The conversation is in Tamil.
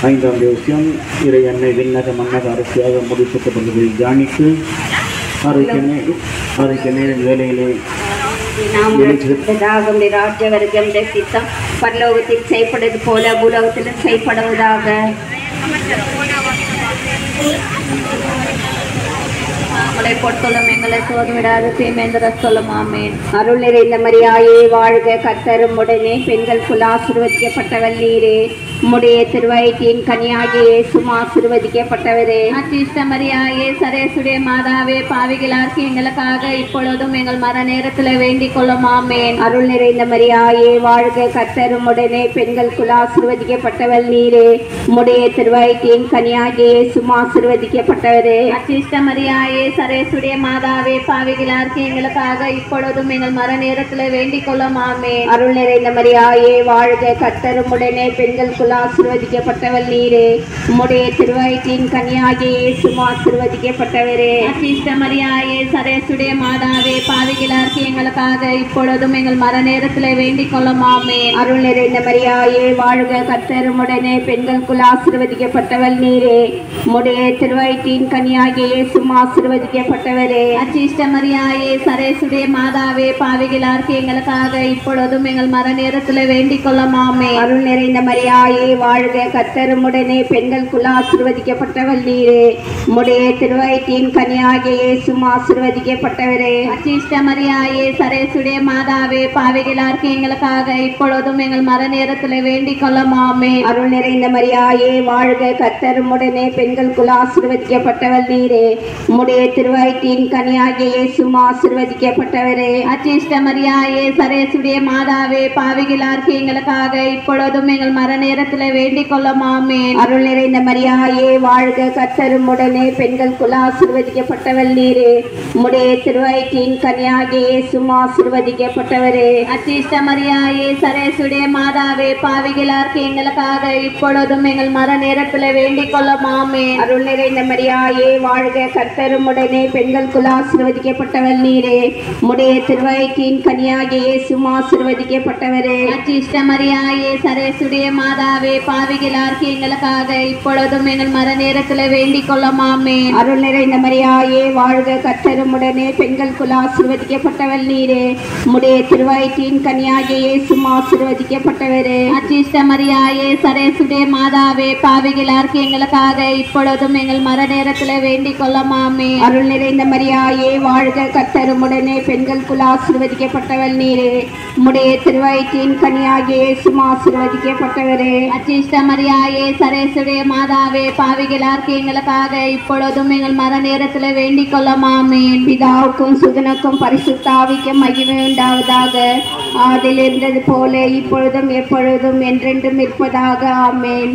ஐந்தாம் தேவசியம் இறை அன்னை விண்ணக மன்னக அரசியாக முடிக்கப்பட்டதை தியானித்து அதற்கு நேரம் வேலையிலே ராஜ்யவர்க்கம் சித்தம் பரலோகத்தில் செய்யப்படுவது போல பூலோகத்திலும் செய்யப்படுவதாக. பொறுத்தொள்ளும் எங்களை சோர்விடாது தீமேந்திர சொல்லும் ஆமேன். அருள் நிறைந்த மரியாயே வாழ்க, கர்த்தரும் உடனே பெண்கள் குல ஆசீர்வதிக்கப்பட்டவள் நீரே. உம்முடைய திருவயிற்றின் கனியாகிய இயேசுவும் ஆசீர்வதிக்கப்பட்டவரே. அச்சிஷ்ட மரியாயே சரேசுடைய மாதாவே, பாவிகளார்க்கு எங்களுக்காக இப்பொழுதும் எங்கள் மர நேரத்தில் வேண்டிக் கொள்ளும் ஆமேன். அருள் நிறைந்த மரியாயே வாழ்க, கர்த்தரும் உடனே பெண்கள் குல ஆசீர்வதிக்கப்பட்டவள் நீரே. உம்முடைய திருவயிற்றின் கனியாகிய இயேசுவும் ஆசீர்வதிக்கப்பட்டவரே. அச்சிஷ்ட மரியாயே சரேசுடைய மாதாவே, பாவிகளார்க்கு எங்களுக்காக இப்பொழுதும் எங்கள் மர நேரத்தில் வேண்டிக் கொள்ளும் ஆமேன். அருள் நிறைந்த மரியாயே வாழ்க, கர்த்தரும் உடனே பெண்கள் குல ஆசீர்வதிக்கப்பட்டவள் நீரே. உம்முடைய திருவயிற்றின் கனியாகிய இயேசுவும் ஆசீர்வதிக்கப்பட்டவரே. அச்சிஷ்ட மரியாயே சரேசுடைய மாதாவே, பாவிகளார்க்கு எங்களுக்காக இப்பொழுதும் எங்கள் மர நேரத்தில் வேண்டிக் கொள்ளும் ஆமேன். அருள் நிறைந்த மரியாயே வாழ்க, கர்த்தரும் உடனே பெண்கள் குல ஆசீர்வதிக்கப்பட்டவள் நீரே. உம்முடைய திருவயிற்றின் கனியாகிய இயேசுவும் ஆசீர்வதிக்கப்பட்டவரே. அச்சிஷ்ட மரியாயே சரேசுடைய மாதாவே, பாவிகளார்க்கு எங்களுக்காக இப்பொழுதும் எங்கள் மர நேரத்தில் வேண்டிக் கொள்ளும் ஆமேன். அருள் நிறைந்த மரியாயே வாழ்க, கர்த்தரும் உடனே பெண்கள் குல ஆசீர்வதிக்கப்பட்டவள் நீரே. உம்முடைய திருவயிற்றின் கனியாகிய இயேசுவும் ஆசீர்வதிக்கப்பட்டவரே. அச்சிஷ்ட மரியாயே சரேசுடைய மாதாவே, பாவிகளார்க்கு எங்களுக்காக இப்பொழுதும் எங்கள் மர நேரத்தில் வேண்டிக் கொள்ளும் ஆமேன். அருள் நிறைந்த மரியாயே வாழ்க, கர்த்தரும் உடனே பெண்கள் குல ஆசீர்வதிக்கப்பட்டவள் நீரே. உம்முடைய திருவயிற்றின் கனியாகிய இயேசுவும் ஆசீர்வதிக்கப்பட்டவரே. அச்சிஷ்ட மரியாயே சரேசுடைய மாதாவே, பாவிகளார்க்கு எங்களுக்காக இப்பொழுதும் எங்கள் மர நேரத்தில் வேண்டிக் கொள்ளும் ஆமேன். அருள் நிறைந்த மரியாயே வாழ்க, கர்த்தரும் உடனே பெண்கள் குல ஆசீர்வதிக்கப்பட்டவள் நீரே. உம்முடைய திருவயிற்றின் கனியாகிய இயேசுவும் ஆசீர்வதிக்கப்பட்டவரே. அச்சிஷ்ட மரியாயே சரேசுடைய மாதாவே, பாவிகளார்க்கு எங்களுக்காக இப்பொழுதும் எங்கள் மர நேரத்தில் வேண்டிக் கொள்ளும் ஆமேன். அருள் நிறைந்த மரியாயே வாழ்க, கர்த்தரும் உடனே பெண்கள் குல ஆசீர்வதிக்கப்பட்டவள் நீரே. உம்முடைய திருவயிற்றின் கனியாகிய இயேசுவும் ஆசீர்வதிக்கப்பட்டவரே. அச்சிஷ்ட மரியாயே சரேசுடைய மாதாவே, பாவிகளார்க்கு எங்களுக்காக இப்பொழுதும் எங்கள் மர நேரத்தில் வேண்டிக் கொள்ளும் ஆமேன். அருள் நிறைந்த மரியாயே வாழ்க, கர்த்தரும் உடனே பெண்கள் குல ஆசீர்வதிக்கப்பட்டவள் நீரே. உம்முடைய திருவயிற்றின் கனியாகிய இயேசுவும் ஆசீர்வதிக்கப்பட்டவரே. அச்சிஷ்ட மரியாயே சரேசுடைய மாதாவே, பாவிகளார்க்கு எங்களுக்காக இப்பொழுதும் எங்கள் மர நேரத்தில் வேண்டிக் கொள்ளும் ஆமேன். அருள் நிறைந்த மரியாயே வாழ்க, கர்த்தரும் உடனே பெண்கள் குல ஆசீர்வதிக்கப்பட்டவள் நீரே. உம்முடைய திருவயிற்றின் கனியாகிய இயேசுவும் ஆசீர்வதிக்கப்பட்டவரே. அச்சிஷ்ட மரியாயே சரேசுடைய மாதாவே, பாவிகளார்க்கு எங்களுக்காக இப்பொழுதும் எங்கள் மர நேரத்தில் வேண்டிக் கொள்ளும் ஆமேன். பிதாவுக்கும் சுதனுக்கும் பரிசுத்த ஆவிக்கும் மகிமை உண்டாவதாக. ஆதில் இருந்தது போல இப்பொழுதும் எப்பொழுதும் என்றென்றும் இருப்பதாக. ஆமேன்.